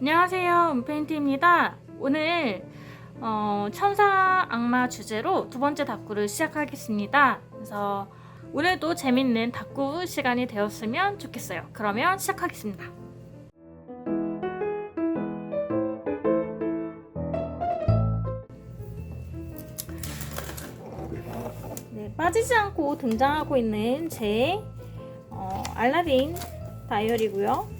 안녕하세요, 은페인트입니다. 오늘 천사 악마 주제로 두 번째 다꾸를 시작하겠습니다. 그래서 오늘도 재밌는 다꾸 시간이 되었으면 좋겠어요. 그러면 시작하겠습니다. 네, 빠지지 않고 등장하고 있는 제 알라딘 다이어리고요.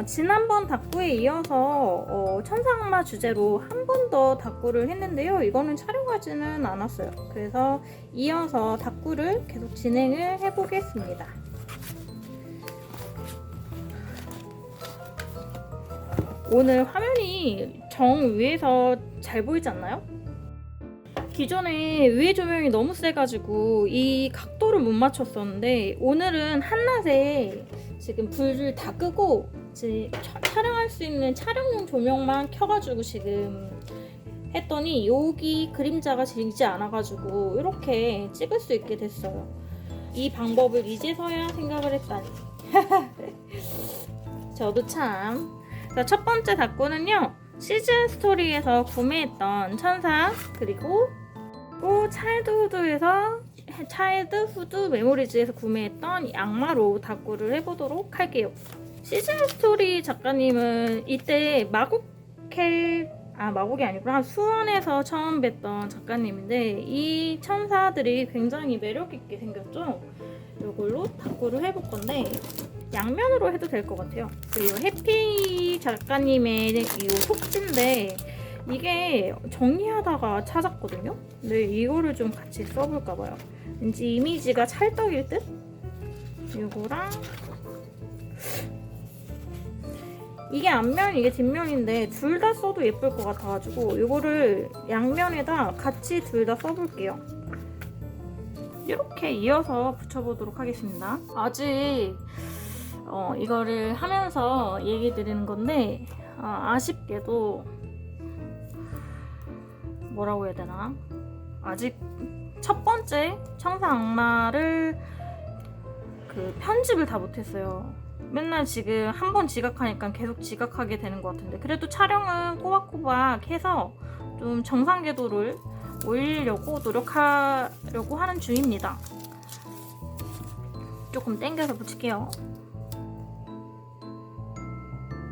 지난번 다꾸에 이어서 천사악마 주제로 한 번 더 다꾸를 했는데요. 이거는 촬영하지는 않았어요. 그래서 이어서 다꾸를 계속 진행을 해보겠습니다. 오늘 화면이 정 위에서 잘 보이지 않나요? 기존에 위에 조명이 너무 세가지고 이 각도를 못 맞췄었는데 오늘은 한낮에 지금 불을 다 끄고 이제 촬영할 수 있는 촬영용 조명만 켜가지고 지금 했더니 여기 그림자가 지지 않아가지고 이렇게 찍을 수 있게 됐어요. 이 방법을 이제서야 생각을 했다니. 저도 참. 첫 번째 다꾸는요, 시즌 스토리에서 구매했던 천사, 그리고 차일드후드 메모리즈에서 구매했던 악마로 다꾸를 해보도록 할게요. 시즌 스토리 작가님은 이때 마곡이 아니구나, 수원에서 처음 뵀던 작가님인데 이 천사들이 굉장히 매력있게 생겼죠. 이걸로 다꾸를 해볼 건데 양면으로 해도 될 것 같아요. 그리고 해피 작가님의 이 속지인데 이게 정리하다가 찾았거든요. 근데 이거를 좀 같이 써볼까봐요. 왠지 이미지가 찰떡일 듯? 이거랑 이게 앞면, 이게 뒷면인데 둘 다 써도 예쁠 것 같아가지고 이거를 양면에다 같이 둘 다 써볼게요. 이렇게 이어서 붙여보도록 하겠습니다. 아직 이거를 하면서 얘기 드리는 건데 아쉽게도 뭐라고 해야 되나, 아직 첫 번째 천사 악마를 편집을 다 못했어요. 맨날 지금 한 번 지각하니까 계속 지각하게 되는 것 같은데 그래도 촬영은 꼬박꼬박 해서 좀 정상 궤도를 올리려고 노력하려고 하는 중입니다. 조금 당겨서 붙일게요.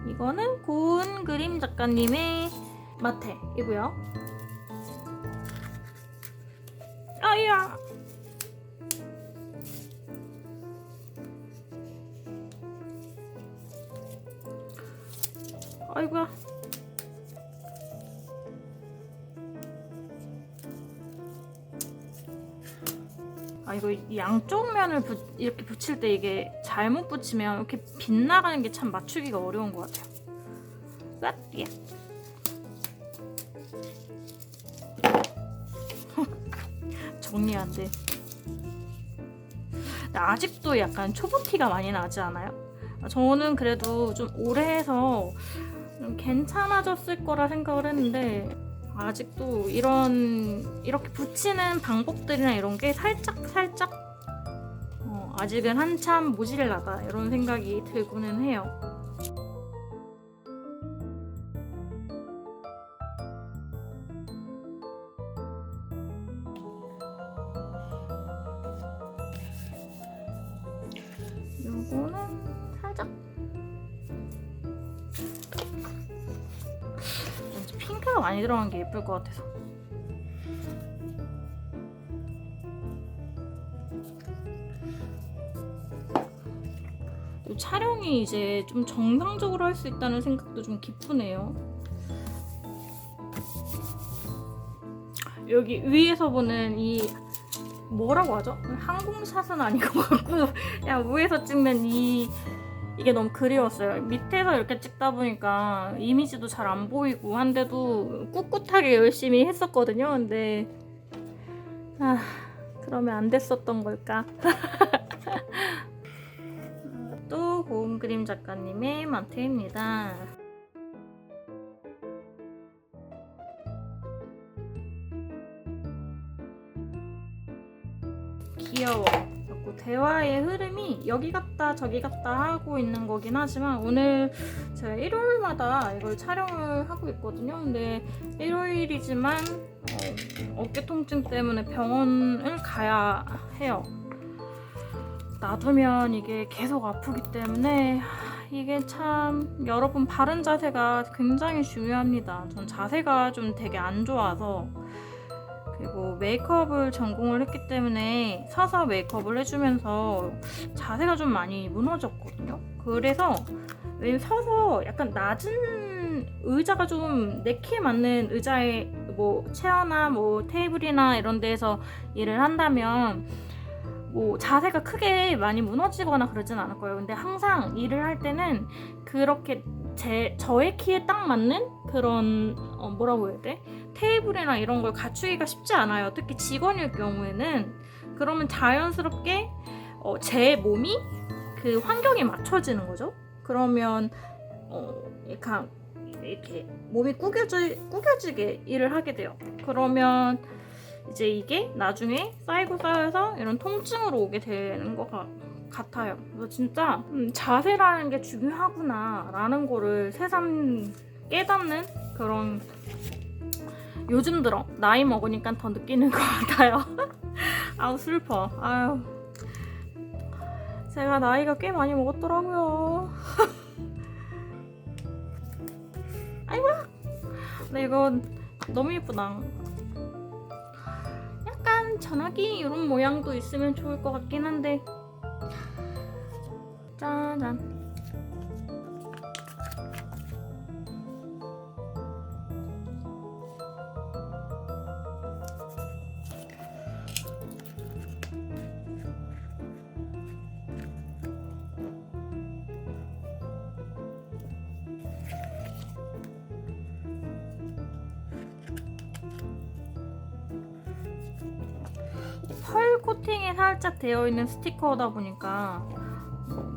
이거는 고은 그림 작가님의 마테이고요. 아야! 아이고야. 이거 양쪽 면을 이렇게 붙일 때 이게 잘못 붙이면 이렇게 빗나가는 게 참 맞추기가 어려운 것 같아요. 예. 정리 안 돼. 아직도 약간 초보티가 많이 나지 않아요? 저는 그래도 좀 오래 해서 좀 괜찮아졌을 거라 생각을 했는데 아직도 이렇게 붙이는 방법들이나 이런 게 살짝 아직은 한참 모질라다 이런 생각이 들고는 해요. 요거는 살짝 왠지 핑크가 많이 들어간 게 예쁠 것 같아서. 촬영이 이제 좀 정상적으로 할 수 있다는 생각도 좀 기쁘네요. 여기 위에서 보는 이 뭐라고 하죠? 항공샷은 아닌 것 같고 그냥 위에서 찍는 이게 너무 그리웠어요. 밑에서 이렇게 찍다 보니까 이미지도 잘 안 보이고 한데도 꿋꿋하게 열심히 했었거든요. 근데 그러면 안 됐었던 걸까? 또 고은 그림 작가님의 마트입니다. 귀여워. 자꾸 대화의 흐름이 여기 갔다 저기 갔다 하고 있는 거긴 하지만 오늘 제가 일요일마다 이걸 촬영을 하고 있거든요. 근데 일요일이지만 어깨 통증 때문에 병원을 가야 해요. 놔두면 이게 계속 아프기 때문에 이게 참 여러분 바른 자세가 굉장히 중요합니다. 전 자세가 좀 되게 안 좋아서 그리고 메이크업을 전공을 했기 때문에 서서 메이크업을 해주면서 자세가 좀 많이 무너졌거든요. 그래서 왜 서서 약간 낮은 의자가 좀 내 키에 맞는 의자에 뭐 체어나 뭐 테이블이나 이런 데에서 일을 한다면 뭐 자세가 크게 많이 무너지거나 그러진 않을 거예요. 근데 항상 일을 할 때는 그렇게 저의 키에 딱 맞는 그런 뭐라고 해야 돼? 테이블이나 이런 걸 갖추기가 쉽지 않아요. 특히 직원일 경우에는. 그러면 자연스럽게 제 몸이 그 환경에 맞춰지는 거죠. 그러면 이렇게 몸이 구겨지게 일을 하게 돼요. 그러면 이제 이게 나중에 쌓이고 쌓여서 이런 통증으로 오게 되는 것 같아요. 그래서 진짜 자세라는 게 중요하구나 라는 거를 새삼 깨닫는 그런 요즘 들어 나이 먹으니까 더 느끼는 것 같아요. 아우 슬퍼. 아유 제가 나이가 꽤 많이 먹었더라고요. 아이고 근데 이거 너무 예쁘다. 약간 전화기 이런 모양도 있으면 좋을 것 같긴 한데 짜잔. 펄 코팅이 살짝 되어 있는 스티커다 보니까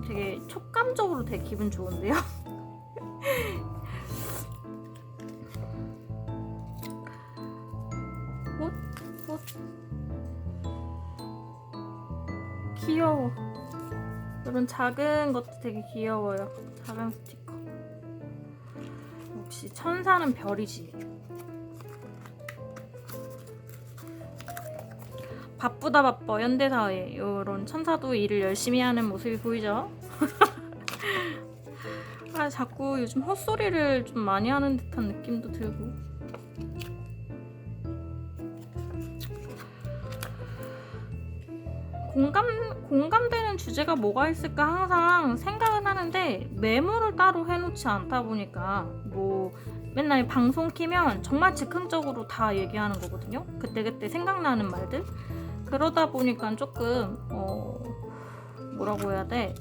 되게 촉감적으로 되게 기분 좋은데요? 옷? 귀여워. 이런 작은 것도 되게 귀여워요. 작은 스티커. 역시 천사는 별이지. 바쁘다 바빠 현대사회 이런 천사도 일을 열심히 하는 모습이 보이죠? 아 자꾸 요즘 헛소리를 좀 많이 하는 듯한 느낌도 들고 공감되는 주제가 뭐가 있을까 항상 생각은 하는데 메모를 따로 해놓지 않다 보니까 뭐 맨날 방송 키면 정말 즉흥적으로 다 얘기하는 거거든요. 그때그때 생각나는 말들. 그러다 보니까 조금 뭐라고 해야 돼?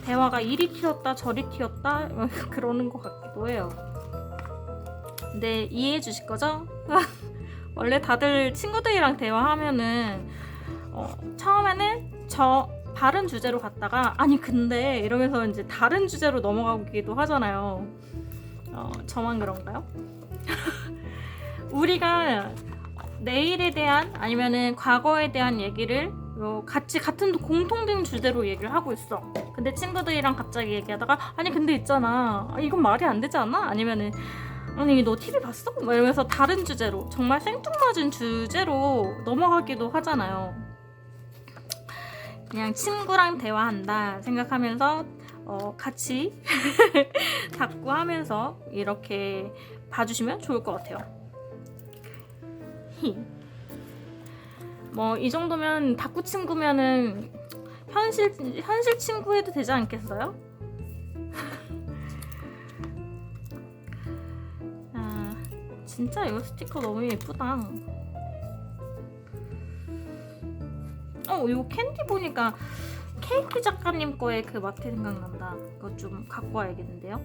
대화가 이리 튀었다 저리 튀었다 그러는 것 같기도 해요. 근데 이해해 주실 거죠? 원래 다들 친구들이랑 대화하면은 처음에는 다른 주제로 갔다가 아니 근데 이러면서 이제 다른 주제로 넘어가기도 하잖아요. 저만 그런가요? 우리가 내일에 대한 아니면은 과거에 대한 얘기를 같이 같은 공통된 주제로 얘기를 하고 있어. 근데 친구들이랑 갑자기 얘기하다가 아니 근데 있잖아 이건 말이 안 되지 않아? 아니면은 아니 너 TV 봤어? 막 이러면서 다른 주제로 정말 생뚱맞은 주제로 넘어가기도 하잖아요. 그냥 친구랑 대화한다 생각하면서 같이 자꾸 하면서 이렇게 봐주시면 좋을 것 같아요. 뭐 이 정도면 다꾸 친구면은 현실 친구 해도 되지 않겠어요? 아 진짜 이거 스티커 너무 예쁘다. 이거 캔디 보니까 케이크 작가님 거에 그 마트 생각난다. 이거 좀 갖고 와야겠는데요?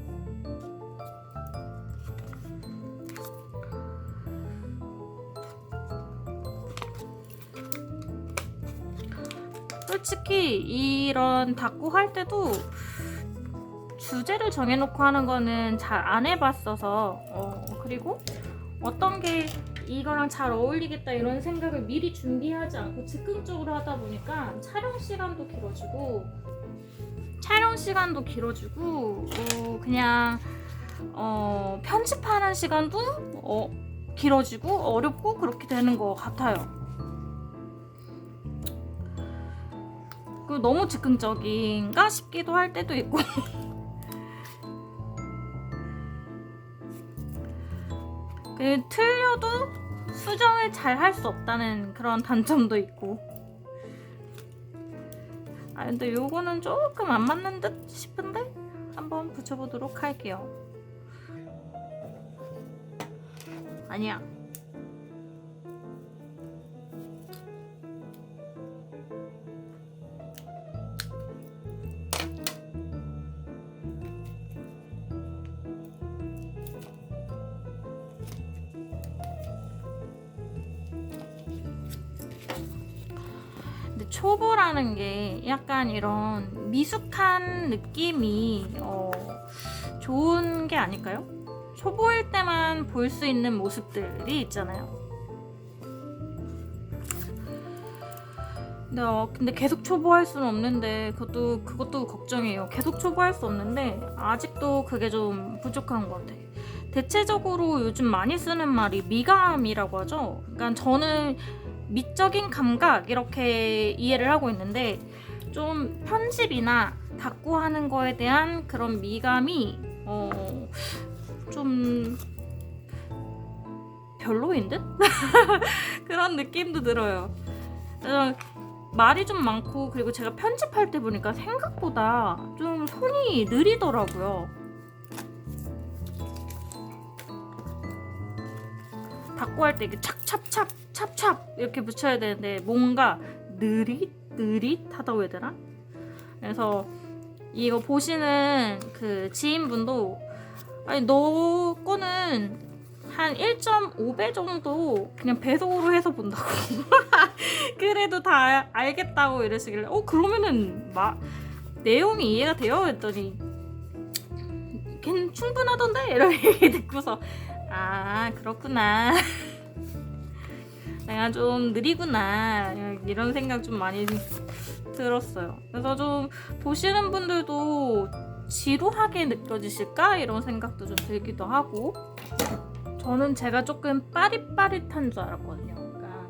솔직히 이런 다꾸 할 때도 주제를 정해놓고 하는 거는 잘 안 해봤어서 그리고 어떤 게 이거랑 잘 어울리겠다 이런 생각을 미리 준비하지 않고 즉흥적으로 하다 보니까 촬영 시간도 길어지고 그냥 편집하는 시간도 길어지고 어렵고 그렇게 되는 것 같아요. 그 너무 즉흥적인가 싶기도 할 때도 있고 틀려도 수정을 잘 할 수 없다는 그런 단점도 있고. 근데 요거는 조금 안 맞는 듯 싶은데 한번 붙여보도록 할게요. 아니야. 초보라는 게 약간 이런 미숙한 느낌이 좋은 게 아닐까요? 초보일 때만 볼 수 있는 모습들이 있잖아요. 근데 계속 초보할 수는 없는데 그것도 걱정이에요. 계속 초보할 수 없는데 아직도 그게 좀 부족한 것 같아요. 대체적으로 요즘 많이 쓰는 말이 미감이라고 하죠. 그러니까 저는 미적인 감각 이렇게 이해를 하고 있는데 좀 편집이나 닦고하는 거에 대한 그런 미감이 좀 별로인 듯? 그런 느낌도 들어요. 말이 좀 많고 그리고 제가 편집할 때 보니까 생각보다 좀 손이 느리더라고요. 닦고 할 때 이렇게 찹찹 이렇게 붙여야 되는데 뭔가 느릿하다고 해야 되나? 그래서 이거 보시는 그 지인분도 아니 너 거는 한 1.5배 정도 그냥 배속으로 해서 본다고 그래도 다 알겠다고 이러시길래 그러면은 내용이 이해가 돼요? 했더니 걔는 충분하던데? 이런 얘기 듣고서 그렇구나 내가 좀 느리구나 이런 생각 좀 많이 들었어요. 그래서 좀 보시는 분들도 지루하게 느껴지실까? 이런 생각도 좀 들기도 하고. 저는 제가 조금 빠릿빠릿한 줄 알았거든요. 그러니까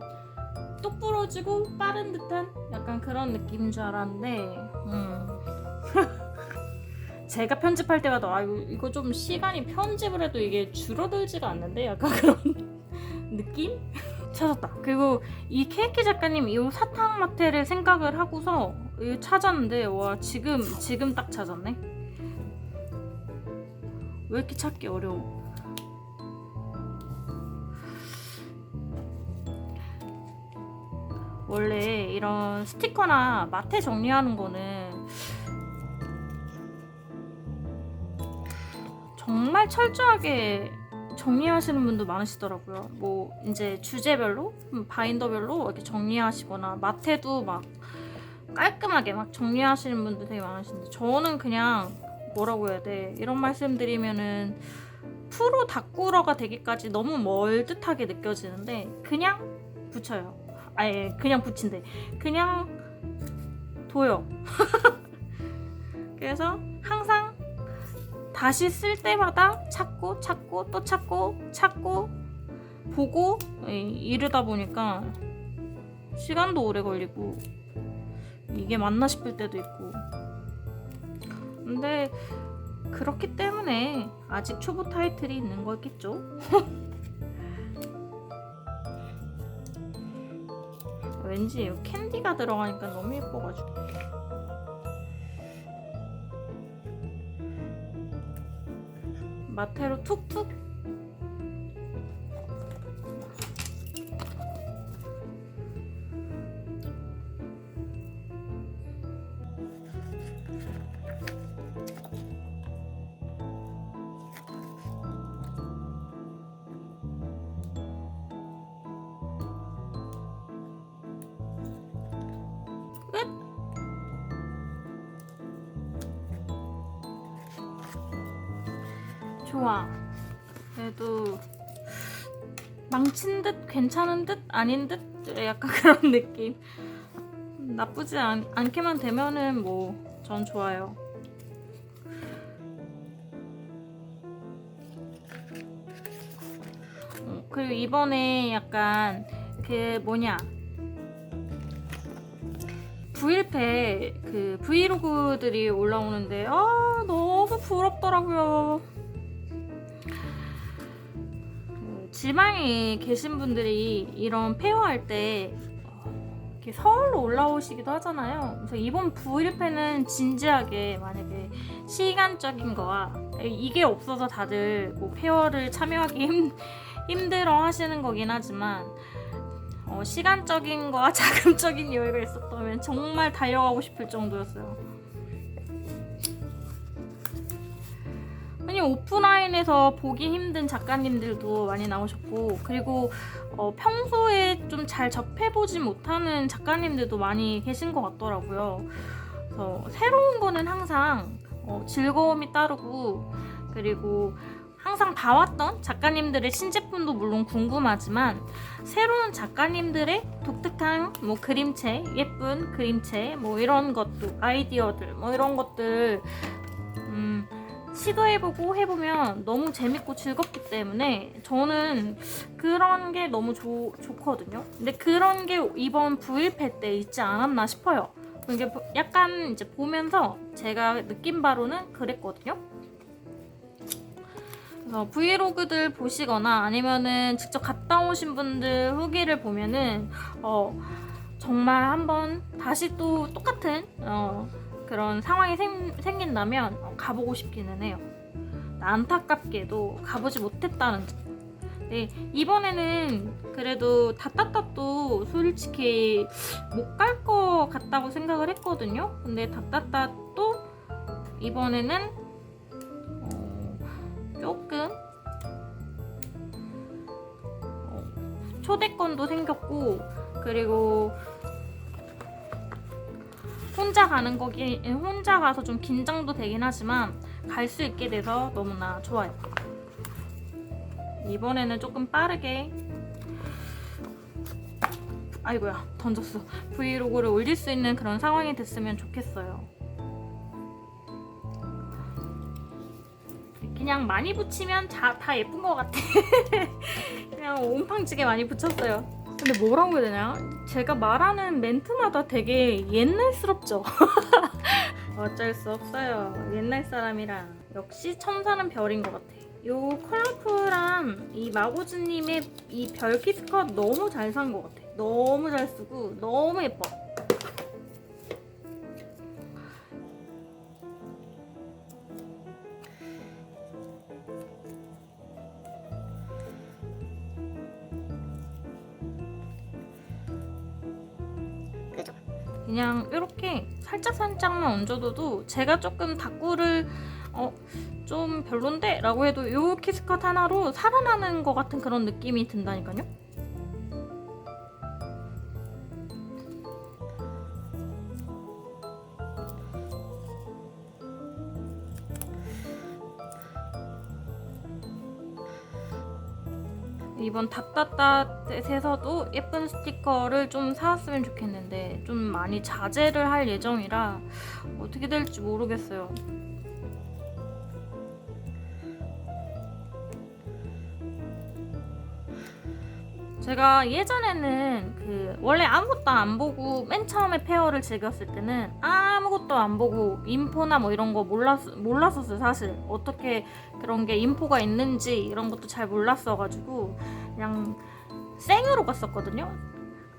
똑 부러지고 빠른 듯한 약간 그런 느낌인 줄 알았는데 제가 편집할 때마다 이거 좀 시간이 편집을 해도 이게 줄어들지가 않는데 약간 그런 느낌? 찾았다. 그리고 이 케이키 작가님 이 사탕 마테를 생각을 하고서 찾았는데 와 지금 딱 찾았네. 왜 이렇게 찾기 어려워? 원래 이런 스티커나 마테 정리하는 거는 정말 철저하게 정리하시는 분도 많으시더라고요. 뭐 이제 주제별로, 바인더별로 이렇게 정리하시거나 마테도 막 깔끔하게 막 정리하시는 분들 되게 많으신데 저는 그냥 뭐라고 해야 돼? 이런 말씀 드리면은 프로 다꾸러가 되기까지 너무 멀듯하게 느껴지는데 그냥 붙여요. 그냥 붙인대. 그냥 둬요. 그래서 항상 다시 쓸 때마다 찾고 또 찾고 보고 이러다 보니까 시간도 오래 걸리고 이게 맞나 싶을 때도 있고. 근데 그렇기 때문에 아직 초보 타이틀이 있는 거겠죠? 왠지 캔디가 들어가니까 너무 예뻐가지고. 마테로 툭툭. 끝. 좋아. 그래도 망친 듯 괜찮은 듯 아닌 듯 약간 그런 느낌. 나쁘지 않게만 되면은 뭐 전 좋아요. 그리고 이번에 약간 그 뭐냐 브이일패 그 브이로그들이 올라오는데 너무 부럽더라고요. 지방에 계신 분들이 이런 페어할 때 이렇게 서울로 올라오시기도 하잖아요. 그래서 이번 브이일패는 진지하게 만약에 시간적인 거와 이게 없어서 다들 뭐 페어를 참여하기 힘들어 하시는 거긴 하지만 시간적인 거와 자금적인 여유가 있었다면 정말 달려가고 싶을 정도였어요. 아니 오프라인에서 보기 힘든 작가님들도 많이 나오셨고 그리고 평소에 좀 잘 접해보지 못하는 작가님들도 많이 계신 것 같더라고요. 그래서 새로운 거는 항상 즐거움이 따르고 그리고 항상 봐왔던 작가님들의 신제품도 물론 궁금하지만 새로운 작가님들의 독특한 뭐 그림체, 예쁜 그림체 뭐 이런 것들, 아이디어들 뭐 이런 것들 시도해보고 해보면 너무 재밌고 즐겁기 때문에 저는 그런 게 너무 좋거든요. 근데 그런 게 이번 브이일패 때 있지 않았나 싶어요. 이게 약간 이제 보면서 제가 느낀 바로는 그랬거든요. 그래서 브이로그들 보시거나 아니면은 직접 갔다 오신 분들 후기를 보면은 정말 한번 다시 또 똑같은 그런 상황이 생긴다면 가보고 싶기는 해요. 안타깝게도 가보지 못했다는 점. 네, 이번에는 그래도 다따따도 솔직히 못 갈 것 같다고 생각을 했거든요. 근데 다따따도 이번에는 조금 초대권도 생겼고 그리고 혼자 가서 좀 긴장도 되긴 하지만 갈 수 있게 돼서 너무나 좋아요. 이번에는 조금 빠르게 아이고야 던졌어. 브이로그를 올릴 수 있는 그런 상황이 됐으면 좋겠어요. 그냥 많이 붙이면 다 예쁜 것 같아. 그냥 온팡지게 많이 붙였어요. 근데 뭐라고 해야 되냐? 제가 말하는 멘트마다 되게 옛날스럽죠? 어쩔 수 없어요. 옛날 사람이라. 역시 천사는 별인 것 같아. 요 컬러풀한 이 마고즈님의 이 별 키스컷 너무 잘 산 것 같아. 너무 잘 쓰고 너무 예뻐. 그냥 이렇게 살짝만 얹어둬도 제가 조금 다꾸를 좀 별론데? 라고 해도 요 키스컷 하나로 살아나는 것 같은 그런 느낌이 든다니까요? 이번 답답답에서도 예쁜 스티커를 좀 사왔으면 좋겠는데 좀 많이 자제를 할 예정이라 어떻게 될지 모르겠어요. 제가 예전에는 원래 아무것도 안 보고 맨 처음에 페어를 즐겼을 때는 아무것도 안 보고 인포나 뭐 이런 거 몰랐었어요. 사실 어떻게 그런 게 인포가 있는지 이런 것도 잘 몰랐어가지고 그냥 생으로 갔었거든요.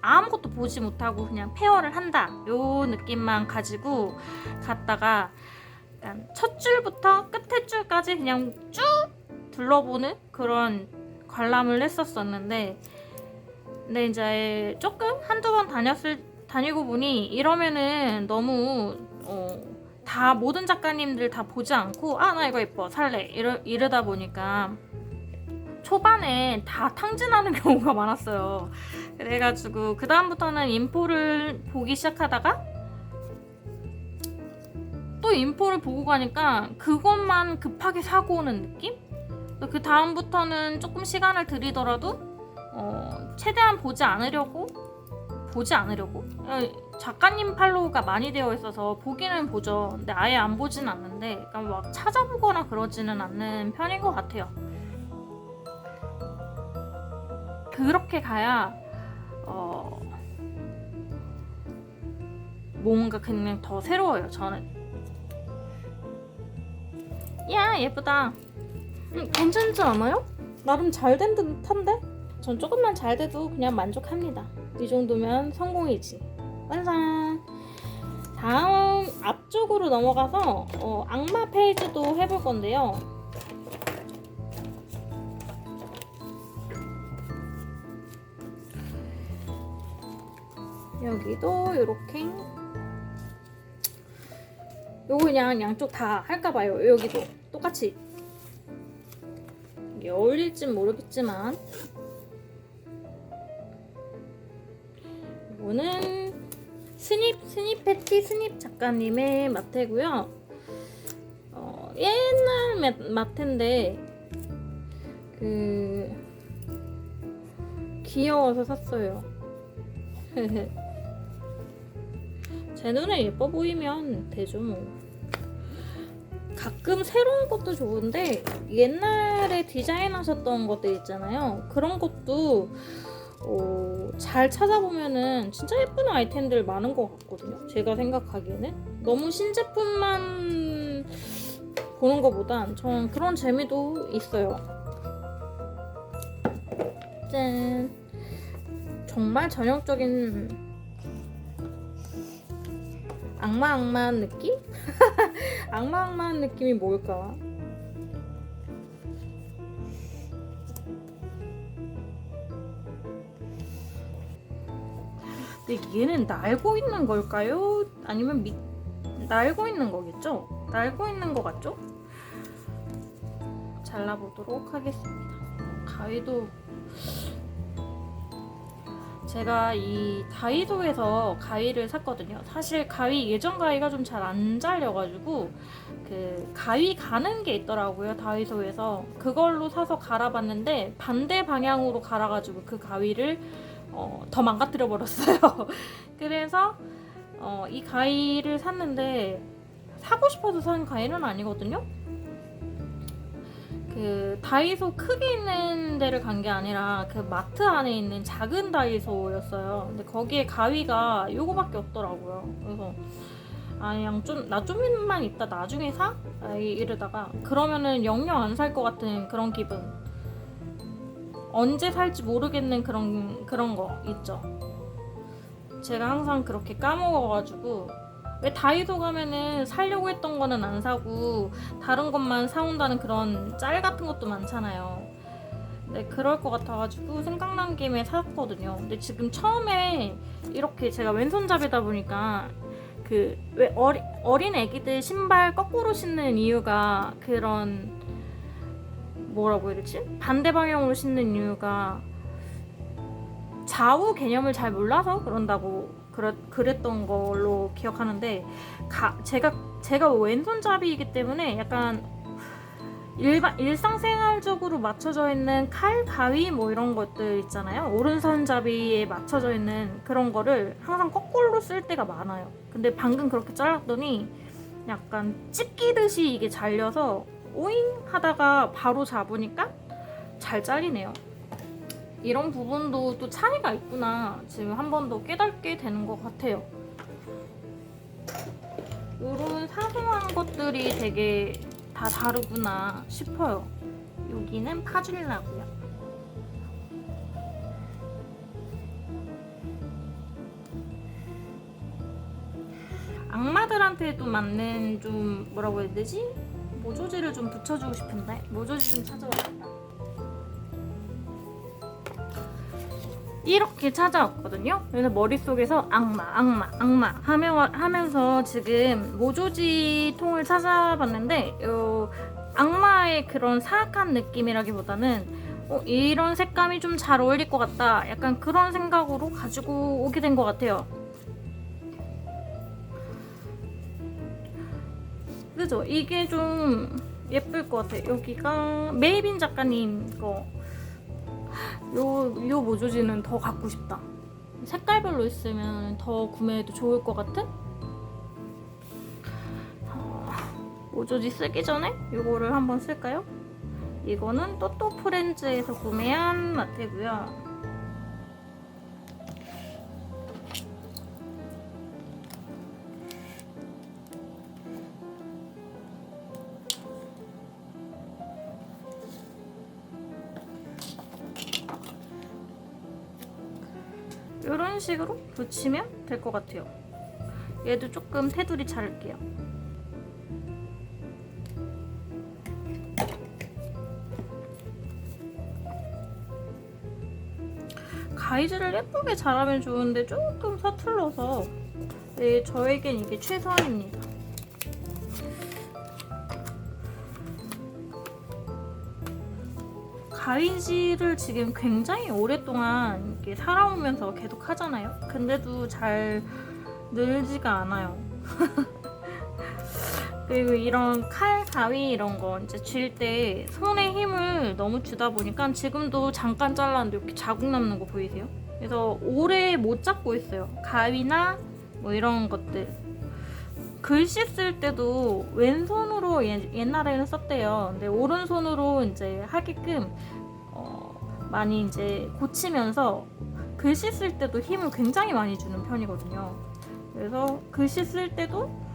아무것도 보지 못하고 그냥 페어를 한다 요 느낌만 가지고 갔다가 첫 줄부터 끝에 줄까지 그냥 쭉 둘러보는 그런 관람을 했었었는데 근데 이제 조금 한두 번 다니고 보니 이러면은 너무 다 모든 작가님들 다 보지 않고 나 이거 예뻐 살래 이러다 보니까 초반에 다 탕진하는 경우가 많았어요. 그래가지고 그 다음부터는 인포를 보기 시작하다가 또 인포를 보고 가니까 그것만 급하게 사고 오는 느낌? 그 다음부터는 조금 시간을 들이더라도 최대한 보지 않으려고 작가님 팔로우가 많이 되어 있어서 보기는 보죠. 근데 아예 안 보진 않는데 그러니까 막 찾아보거나 그러지는 않는 편인 것 같아요. 그렇게 가야 뭔가 그냥 더 새로워요. 저는. 야, 예쁘다. 괜찮지 않아요? 나름 잘 된 듯한데? 전 조금만 잘 돼도 그냥 만족합니다. 이 정도면 성공이지. 완성! 다음 앞쪽으로 넘어가서 악마 페이지도 해볼 건데요. 여기도 이렇게 요거 그냥 양쪽 다 할까봐요. 여기도 똑같이. 이게 어울릴진 모르겠지만 이거는 스닙 패티 스닙 작가님의 마테고요. 옛날 마테인데 귀여워서 샀어요. 제 눈에 예뻐 보이면 되죠 뭐. 가끔 새로운 것도 좋은데 옛날에 디자인하셨던 것들 있잖아요. 그런 것도 잘 찾아보면은 진짜 예쁜 아이템들 많은 것 같거든요. 제가 생각하기에는 너무 신제품만 보는 것보단 저는 그런 재미도 있어요. 짠! 정말 전형적인 악마한 느낌? 악마한 느낌이 뭘까? 근데 얘는 날고 있는 걸까요? 아니면 날고 있는 거겠죠? 날고 있는 거 같죠? 잘라보도록 하겠습니다. 가위도 제가 이 다이소에서 가위를 샀거든요. 사실 예전 가위가 좀 잘 안 잘려가지고 그 가위 가는 게 있더라고요. 다이소에서 그걸로 사서 갈아봤는데 반대 방향으로 갈아가지고 그 가위를 더 망가뜨려 버렸어요. 그래서 이 가위를 샀는데 사고 싶어서 산 가위는 아니거든요. 그 다이소 크게 있는 데를 간 게 아니라 그 마트 안에 있는 작은 다이소였어요. 근데 거기에 가위가 요거밖에 없더라고요. 그래서 그냥 나 좀만 있다 나중에 사? 이러다가 그러면은 영영 안 살 것 같은 그런 기분. 언제 살지 모르겠는 그런 거 있죠. 제가 항상 그렇게 까먹어가지고 왜 다이소 가면은 살려고 했던 거는 안 사고 다른 것만 사온다는 그런 짤 같은 것도 많잖아요. 근데 그럴 것 같아가지고 생각난 김에 샀거든요. 근데 지금 처음에 이렇게 제가 왼손잡이다 보니까 왜 어린 애기들 신발 거꾸로 신는 이유가 그런 뭐라고 해야 되지? 반대 방향으로 신는 이유가 좌우 개념을 잘 몰라서 그런다고 그랬던 걸로 기억하는데 제가 왼손잡이이기 때문에 약간 일상생활적으로 맞춰져 있는 칼, 가위 뭐 이런 것들 있잖아요. 오른손잡이에 맞춰져 있는 그런 거를 항상 거꾸로 쓸 때가 많아요. 근데 방금 그렇게 잘랐더니 약간 찢기듯이 이게 잘려서 오잉 하다가 바로 잡으니까 잘 잘리네요. 이런 부분도 또 차이가 있구나 지금 한 번 더 깨닫게 되는 것 같아요. 이런 사소한 것들이 되게 다 다르구나 싶어요. 여기는 파줄라고요. 악마들한테도 맞는 좀 뭐라고 해야 되지? 모조지를 좀 붙여주고 싶은데 모조지 좀 찾아왔다. 이렇게 찾아왔거든요. 그래서 머릿속에서 악마 하면서 지금 모조지 통을 찾아봤는데 악마의 그런 사악한 느낌이라기보다는 이런 색감이 좀 잘 어울릴 것 같다. 약간 그런 생각으로 가지고 오게 된 것 같아요. 그죠? 이게 좀 예쁠 것 같아요. 여기가 메이빈 작가님 거. 요 모조지는 더 갖고 싶다. 색깔별로 있으면 더 구매해도 좋을 것 같은? 모조지 쓰기 전에 요거를 한번 쓸까요? 이거는 또또 프렌즈에서 구매한 라떼고요. 이런 식으로 붙이면 될 것 같아요. 얘도 조금 테두리 자를게요. 가위질을 예쁘게 잘하면 좋은데 조금 서툴러서 네, 저에겐 이게 최선입니다. 가위질을 지금 굉장히 오랫동안 이렇게 살아오면서 계속 하잖아요. 근데도 잘 늘지가 않아요. 그리고 이런 칼, 가위 이런 거 이제 쥘 때 손에 힘을 너무 주다 보니까 지금도 잠깐 잘랐는데 이렇게 자국 남는 거 보이세요? 그래서 오래 못 잡고 있어요. 가위나 뭐 이런 것들. 글씨 쓸 때도 왼손으로 옛날에는 썼대요. 근데 오른손으로 이제 하게끔 많이 이제 고치면서 글씨 쓸 때도 힘을 굉장히 많이 주는 편이거든요. 그래서 글씨 쓸 때도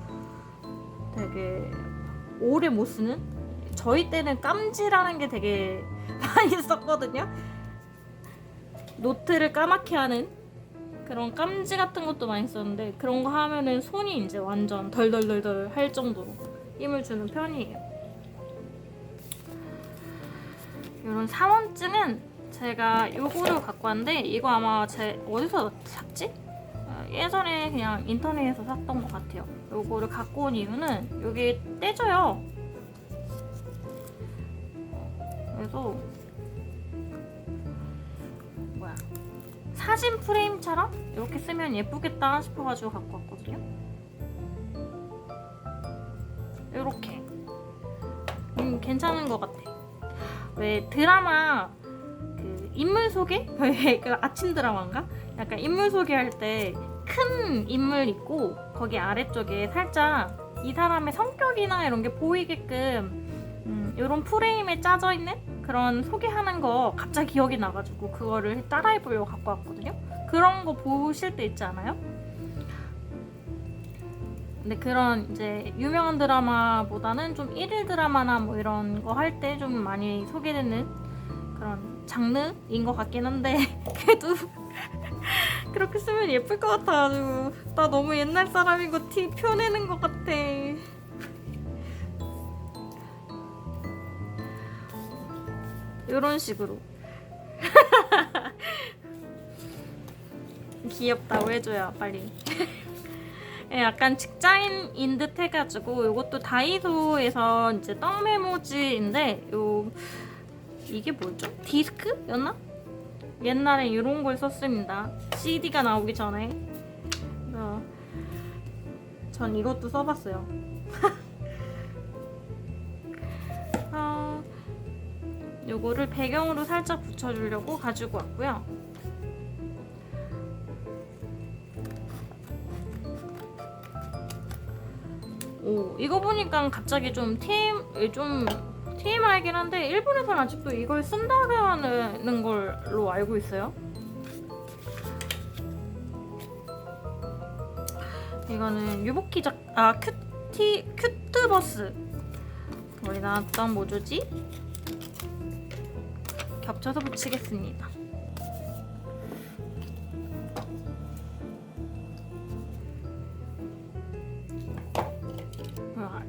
되게 오래 못 쓰는? 저희 때는 깜지라는 게 되게 많이 썼거든요. 노트를 까맣게 하는 그런 깜지 같은 것도 많이 썼는데 그런 거 하면은 손이 이제 완전 덜덜덜덜 할 정도로 힘을 주는 편이에요. 이런 사원증은 제가 요거를 갖고 왔는데 이거 아마 제 어디서 샀지? 예전에 그냥 인터넷에서 샀던 것 같아요. 요거를 갖고 온 이유는 여기 떼져요. 그래서 사진 프레임처럼 이렇게 쓰면 예쁘겠다 싶어가지고 갖고 왔거든요. 이렇게 괜찮은 것 같아. 왜 드라마 그 인물 소개? 그 아침 드라마인가? 약간 인물 소개할 때 큰 인물 있고 거기 아래쪽에 살짝 이 사람의 성격이나 이런 게 보이게끔 이런 프레임에 짜져 있는 그런 소개하는 거 갑자기 기억이 나가지고 그거를 따라해보려고 갖고 왔거든요. 그런 거 보실 때 있지 않아요? 근데 그런 이제 유명한 드라마보다는 좀 일일 드라마나 뭐 이런 거 할 때 좀 많이 소개되는 그런 장르인 것 같긴 한데 그래도 그렇게 쓰면 예쁠 것 같아가지고 나 너무 옛날 사람인 거 티 펴내는 것 같아. 이런 식으로 귀엽다고 해줘요 빨리. 약간 직장인인 듯 해가지고 이것도 다이소에서 이제 떡 메모지인데 이게 뭐죠? 디스크였나? 옛날에 이런 걸 썼습니다. CD가 나오기 전에. 전 이것도 써봤어요. 요거를 배경으로 살짝 붙여주려고 가지고 왔고요. 오, 이거 보니까 갑자기 좀 TMI이긴 한데 일본에서는 아직도 이걸 쓴다는 걸로 알고 있어요. 이거는 유보키 큐트버스 머리 나왔던 모조지 겹쳐서 붙이겠습니다.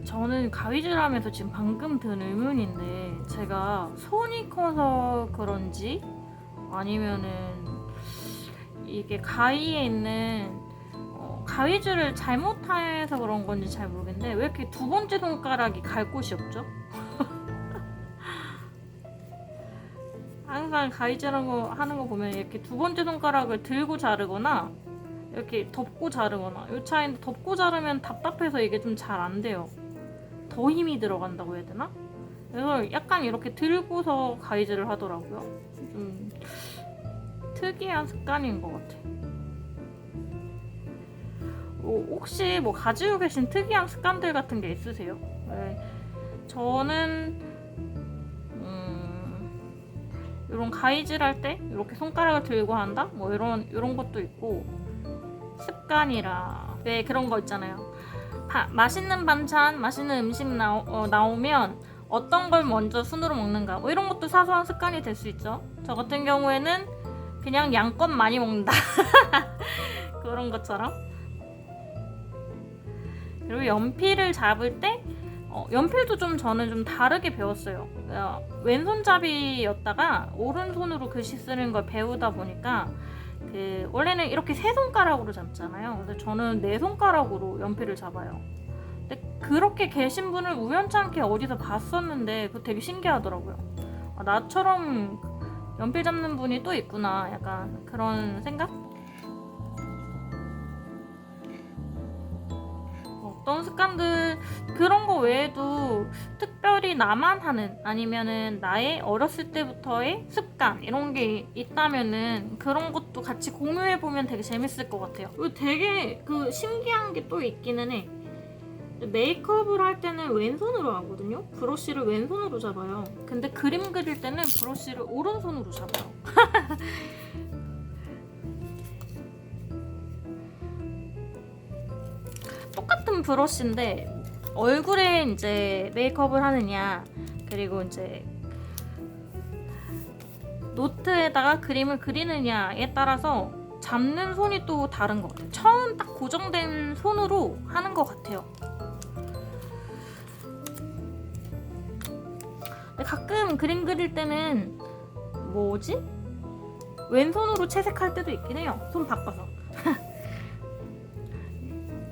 저는 가위질하면서 지금 방금 든 의문인데 제가 손이 커서 그런지 아니면은 이게 가위에 있는 가위질을 잘못해서 그런 건지 잘 모르겠는데 왜 이렇게 두 번째 손가락이 갈 곳이 없죠? 항상 가위질 하는 거 보면 이렇게 두 번째 손가락을 들고 자르거나 이렇게 덮고 자르거나 이 차이인데 덮고 자르면 답답해서 이게 좀 잘 안 돼요. 더 힘이 들어간다고 해야 되나? 그래서 약간 이렇게 들고서 가위질을 하더라고요. 좀 특이한 습관인 것 같아. 혹시 뭐 가지고 계신 특이한 습관들 같은 게 있으세요? 네. 저는 이런 가위질 할 때 이렇게 손가락을 들고 한다? 뭐 이런 것도 있고, 습관이라 왜 그런 거 있잖아요. 맛있는 반찬, 맛있는 음식 나오면 어떤 걸 먼저 순으로 먹는가, 뭐 이런 것도 사소한 습관이 될 수 있죠. 저 같은 경우에는 그냥 양껏 많이 먹는다. 그런 것처럼. 그리고 연필을 잡을 때 연필도 저는 좀 다르게 배웠어요. 왼손잡이였다가 오른손으로 글씨 쓰는 걸 배우다 보니까 원래는 이렇게 세 손가락으로 잡잖아요. 근데 저는 네 손가락으로 연필을 잡아요. 근데 그렇게 계신 분을 우연찮게 어디서 봤었는데 그거 되게 신기하더라고요. 나처럼 연필 잡는 분이 또 있구나, 약간 그런 생각? 어떤 습관들, 그런 거 외에도 특별히 나만 하는, 아니면은 나의 어렸을 때부터의 습관 이런 게 있다면은 그런 것도 같이 공유해보면 되게 재밌을 것 같아요. 그리고 되게 신기한 게 또 있기는 해. 메이크업을 할 때는 왼손으로 하거든요. 브러쉬를 왼손으로 잡아요. 근데 그림 그릴 때는 브러쉬를 오른손으로 잡아요. 똑같은 브러쉬인데 얼굴에 이제 메이크업을 하느냐, 그리고 이제 노트에다가 그림을 그리느냐에 따라서 잡는 손이 또 다른 것 같아요. 처음 딱 고정된 손으로 하는 것 같아요. 근데 가끔 그림 그릴 때는 왼손으로 채색할 때도 있긴 해요. 손 바꿔서.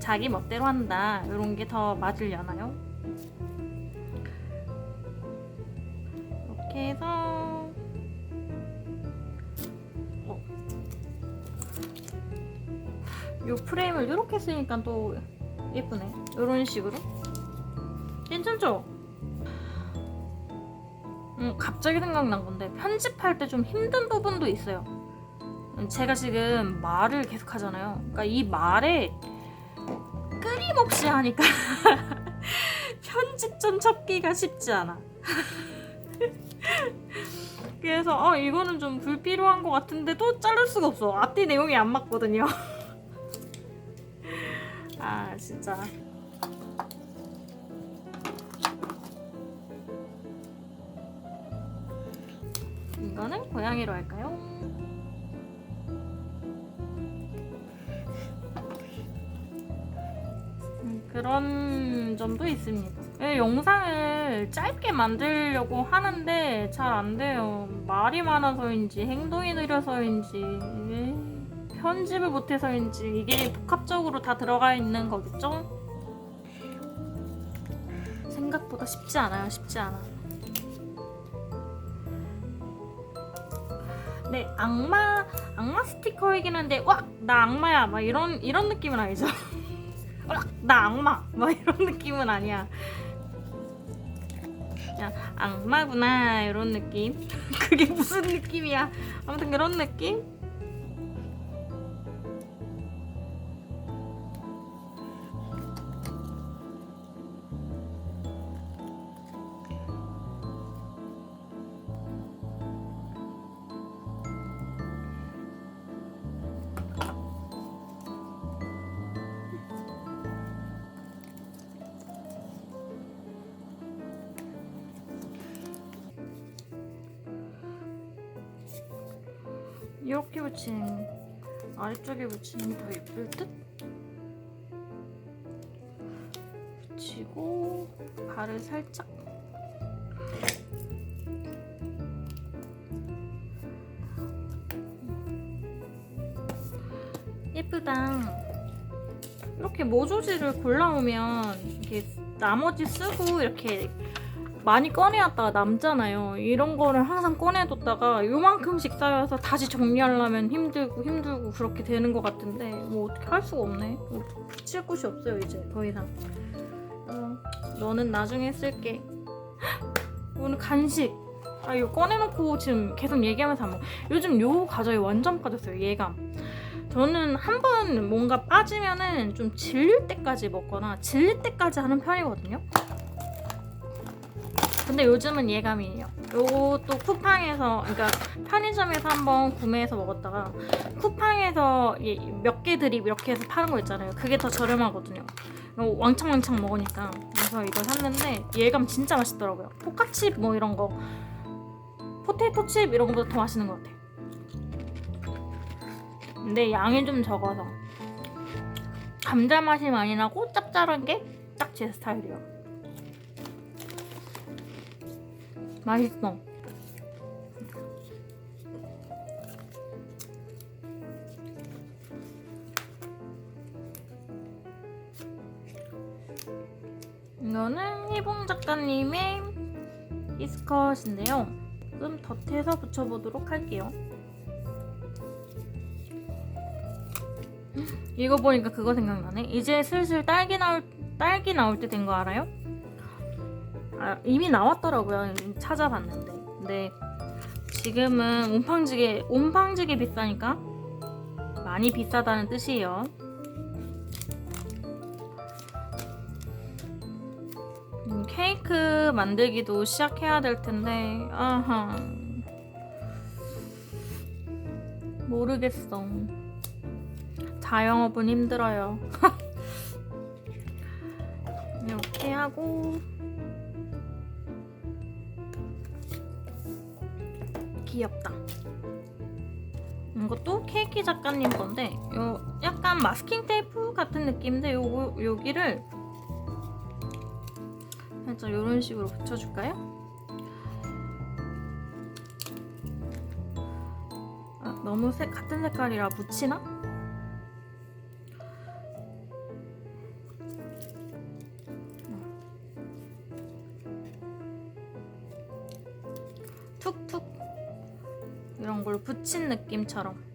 자기 멋대로 한다, 이런 게 더 맞으려나요? 이렇게 해서 이 프레임을 이렇게 쓰니까 또 예쁘네. 이런 식으로 괜찮죠? 갑자기 생각난 건데, 편집할 때 좀 힘든 부분도 있어요. 제가 지금 말을 계속 하잖아요. 그러니까 이 말에 끊임없이 하니까 편집점 찾기가 쉽지 않아. 그래서 이거는 좀 불필요한 것 같은데도 자를 수가 없어. 앞뒤 내용이 안 맞거든요. 아 진짜. 이거는 고양이로 할까요? 그런 점도 있습니다. 영상을 짧게 만들려고 하는데 잘 안 돼요. 말이 많아서인지 행동이 느려서인지 편집을 못해서인지 이게 복합적으로 다 들어가 있는 거겠죠? 생각보다 쉽지 않아요. 쉽지 않아. 네, 악마 스티커이긴 한데 나 악마야 막 이런 느낌은 아니죠. 나 악마 막 이런 느낌은 아니야. 그냥 악마구나 이런 느낌. 그게 무슨 느낌이야. 아무튼 그런 느낌. 이렇게 붙이는, 아래쪽에 붙이는 게 더 예쁠 듯? 붙이고 발을 살짝 예쁘다. 이렇게 모조지를 골라오면 이렇게 나머지 쓰고 이렇게 많이 꺼내왔다가 남잖아요. 이런 거를 항상 꺼내뒀다가 요만큼씩 쌓여서 다시 정리하려면 힘들고 그렇게 되는 것 같은데 뭐 어떻게 할 수가 없네. 붙일 곳이 없어요 이제 더 이상. 너는 나중에 쓸게. 오늘 간식 아 이거 꺼내놓고 지금 계속 얘기하면서 안 먹어. 요즘 요 과자에 완전 빠졌어요. 예감. 저는 한 번 뭔가 빠지면은 좀 질릴 때까지 먹거나 질릴 때까지 하는 편이거든요. 근데 요즘은 예감이에요. 요것도 쿠팡에서, 그러니까 편의점에서 한번 구매해서 먹었다가 쿠팡에서 몇 개들이 이렇게 해서 파는 거 있잖아요. 그게 더 저렴하거든요. 왕창왕창 먹으니까. 그래서 이걸 샀는데 예감 진짜 맛있더라고요. 포카칩 뭐 이런 거, 포테이토칩 이런 거보다 더 맛있는 것 같아요. 근데 양이 좀 적어서 감자 맛이 많이 나고 짭짤한 게 딱 제 스타일이에요. 맛있어. 이거는 희봉 작가님의 키스컷인데요. 좀 덧해서 붙여보도록 할게요. 이거 보니까 그거 생각나네. 이제 슬슬 딸기 나올 때 된 거 알아요? 아, 이미 나왔더라고요. 찾아봤는데. 근데 지금은 온팡지게 비싸니까 많이 비싸다는 뜻이에요. 케이크 만들기도 시작해야 될 텐데, 아하, 모르겠어. 자영업은 힘들어요. 이렇게 하고 귀엽다. 이것도 케이크 작가님 건데, 요 약간 마스킹 테이프 같은 느낌인데 여기를 살짝 이런 식으로 붙여줄까요? 아, 너무 같은 색깔이라 묻히나? 툭툭 이런 걸 붙인 느낌처럼.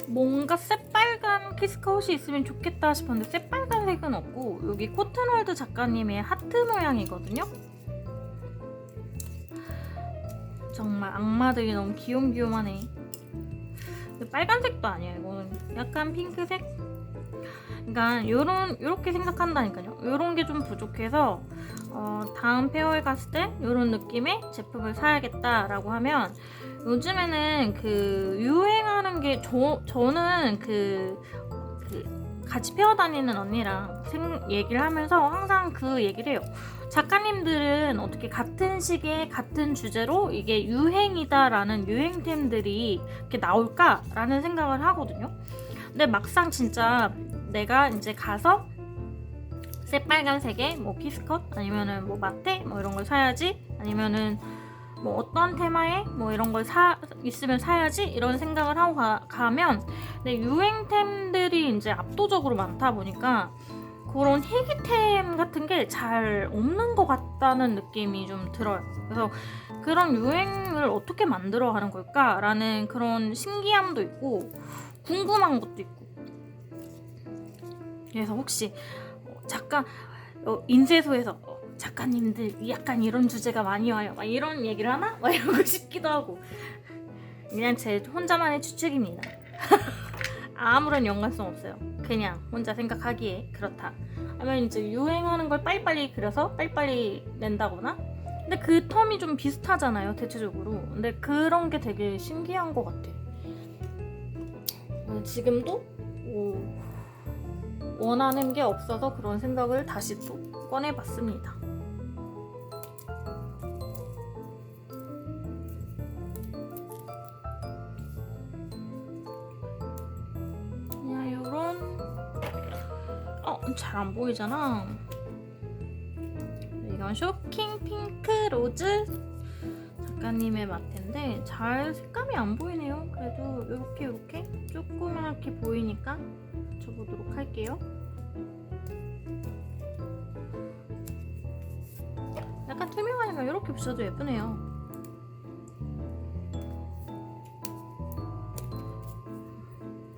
뭔가 새빨간 키스컷이 있으면 좋겠다 싶었는데 새빨간 색은 없고, 여기 코튼월드 작가님의 하트 모양이거든요. 정말 악마들이 너무 귀염귀염하네. 빨간색도 아니에요. 이거는 약간 핑크색? 그러니까 요렇게 생각한다니까요. 요런 게 좀 부족해서 다음 페어에 갔을 때 요런 느낌의 제품을 사야겠다라고 하면, 요즘에는 그 유행하는 게 저는 같이 페어 다니는 언니랑 얘기를 하면서 항상 그 얘기를 해요. 작가님들은 어떻게 같은 시기에 같은 주제로 이게 유행이다라는 유행템들이 이렇게 나올까라는 생각을 하거든요. 근데 막상 진짜 내가 이제 가서 새빨간색의 뭐 키스컷 아니면은 뭐 마테 뭐 이런 걸 사야지, 아니면은 뭐 어떤 테마에 뭐 이런 걸 있으면 사야지 이런 생각을 하고 가면, 근데 유행템들이 이제 압도적으로 많다 보니까 그런 희귀템 같은 게 잘 없는 것 같다는 느낌이 좀 들어요. 그래서 그런 유행을 어떻게 만들어 가는 걸까라는 그런 신기함도 있고 궁금한 것도 있고. 그래서 혹시 인쇄소에서 작가님들 약간 이런 주제가 많이 와요, 막 이런 얘기를 하나? 막 이러고 싶기도 하고. 그냥 제 혼자만의 추측입니다. 아무런 연관성 없어요. 그냥 혼자 생각하기에 그렇다. 아니면 이제 유행하는 걸 빨리빨리 그려서 빨리빨리 낸다거나. 근데 그 텀이 좀 비슷하잖아요, 대체적으로. 근데 그런 게 되게 신기한 것 같아. 지금도 원하는 게 없어서 그런 생각을 다시 또 꺼내봤습니다. 그냥 요런 잘 안 보이잖아. 이건 쇼킹 핑크 로즈 작가님의 마테인데 잘 색감이 안 보이네요. 그래도 이렇게 조그맣게 보이니까 붙여보도록 할게요. 약간 투명하니까 이렇게 붙여도 예쁘네요.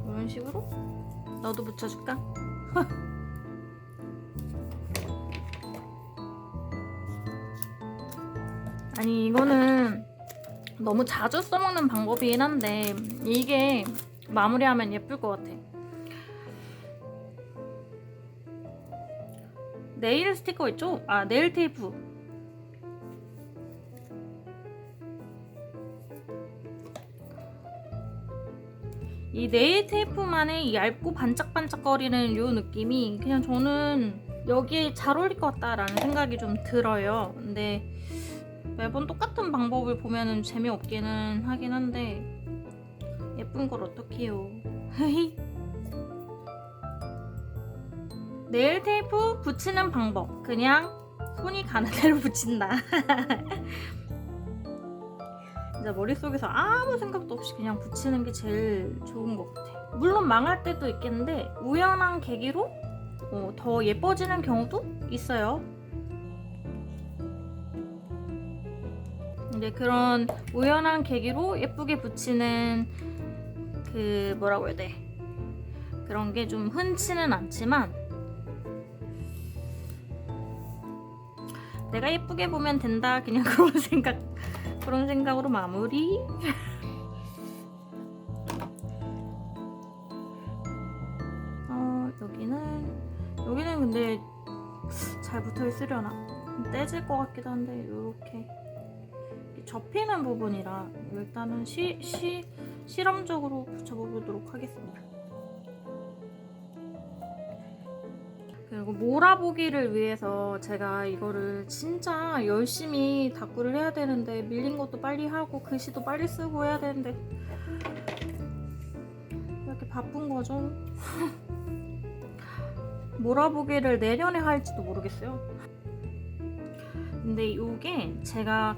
이런 식으로 너도 붙여줄까? 아니 이거는 너무 자주 써먹는 방법이긴 한데 이게 마무리하면 예쁠 것 같아. 네일 스티커 있죠? 아, 네일 테이프. 이 네일 테이프만의 얇고 반짝반짝거리는 이 느낌이 그냥 저는 여기에 잘 어울릴 것 같다라는 생각이 좀 들어요. 근데 매번 똑같은 방법을 보면은 재미없기는 하긴 한데 예쁜 걸 어떡해요. 네일 테이프 붙이는 방법. 그냥 손이 가는 대로 붙인다. 진짜 머릿속에서 아무 생각도 없이 그냥 붙이는 게 제일 좋은 것 같아. 물론 망할 때도 있겠는데 우연한 계기로 더 예뻐지는 경우도 있어요. 근데 그런 우연한 계기로 예쁘게 붙이는 그 뭐라고 해야 돼? 그런 게 좀 흔치는 않지만 내가 예쁘게 보면 된다. 그냥 그런 생각으로 마무리. 여기는 근데 잘 붙어 있으려나? 떼질 것 같기도 한데 이렇게 접히는 부분이라 일단은 실험적으로 붙여보도록 하겠습니다. 그리고 몰아보기를 위해서 제가 이거를 진짜 열심히 다꾸를 해야 되는데 밀린 것도 빨리 하고 글씨도 빨리 쓰고 해야 되는데 왜 이렇게 바쁜 거죠? 몰아보기를 내년에 할지도 모르겠어요. 근데 이게 제가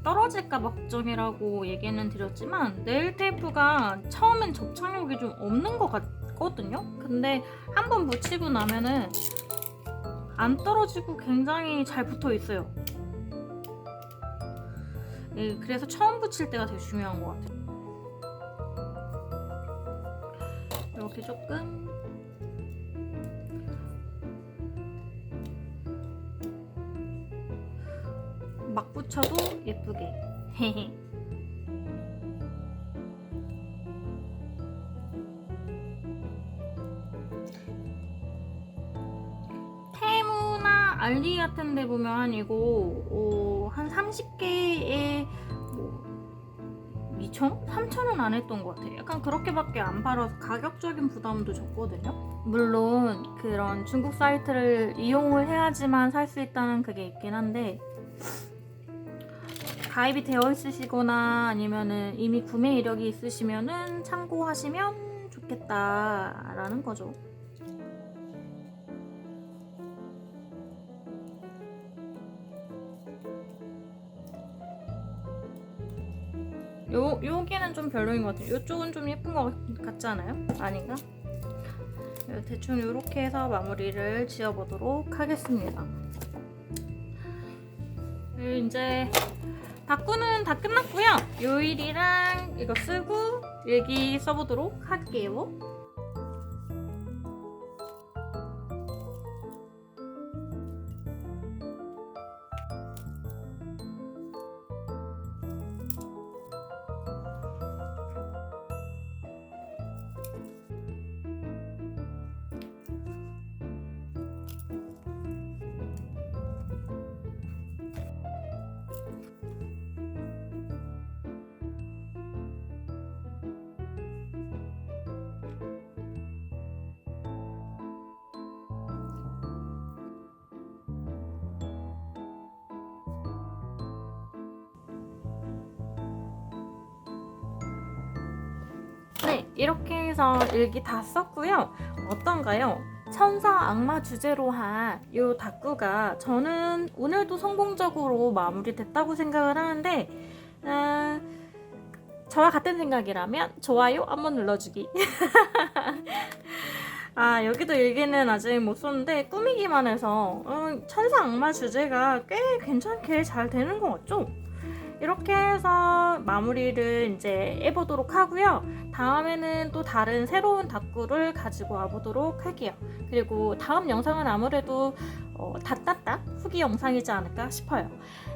떨어질까봐 걱정이라고 얘기는 드렸지만 네일 테이프가 처음엔 접착력이 좀 없는 것 같거든요. 근데 한번 붙이고 나면은 안 떨어지고 굉장히 잘 붙어 있어요. 네, 그래서 처음 붙일 때가 되게 중요한 것 같아요. 이렇게 조금 막 붙여도 예쁘게. 테무나 알리 같은 데 보면 이거 한 30개에 뭐 2,000원? 3,000원 안 했던 것 같아요. 약간 그렇게밖에 안 팔아서 가격적인 부담도 적거든요. 물론 그런 중국 사이트를 이용을 해야지만 살 수 있다는 그게 있긴 한데 가입이 되어 있으시거나 아니면은 이미 구매 이력이 있으시면은 참고하시면 좋겠다라는 거죠. 여기는 좀 별로인 것 같아요. 이쪽은 좀 예쁜 것 같지 않아요? 아닌가? 대충 이렇게 해서 마무리를 지어보도록 하겠습니다. 이제 다꾸는 다 끝났고요. 요일이랑 이거 쓰고 일기 써보도록 할게요. 네, 이렇게 해서 일기 다 썼고요. 어떤가요? 천사 악마 주제로 한 이 다꾸가 저는 오늘도 성공적으로 마무리됐다고 생각을 하는데 저와 같은 생각이라면 좋아요 한번 눌러주기. 아, 여기도 일기는 아직 못 썼는데 꾸미기만 해서 천사 악마 주제가 꽤 괜찮게 잘 되는 것 같죠? 이렇게 해서 마무리를 이제 해보도록 하고요. 다음에는 또 다른 새로운 다꾸를 가지고 와보도록 할게요. 그리고 다음 영상은 아무래도 닷닷닷 후기 영상이지 않을까 싶어요.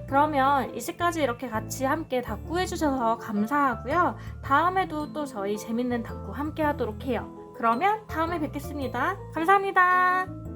그러면 이제까지 이렇게 같이 함께 닭구 해주셔서 감사하고요. 다음에도 또 저희 재밌는 닭구 함께 하도록 해요. 그러면 다음에 뵙겠습니다. 감사합니다.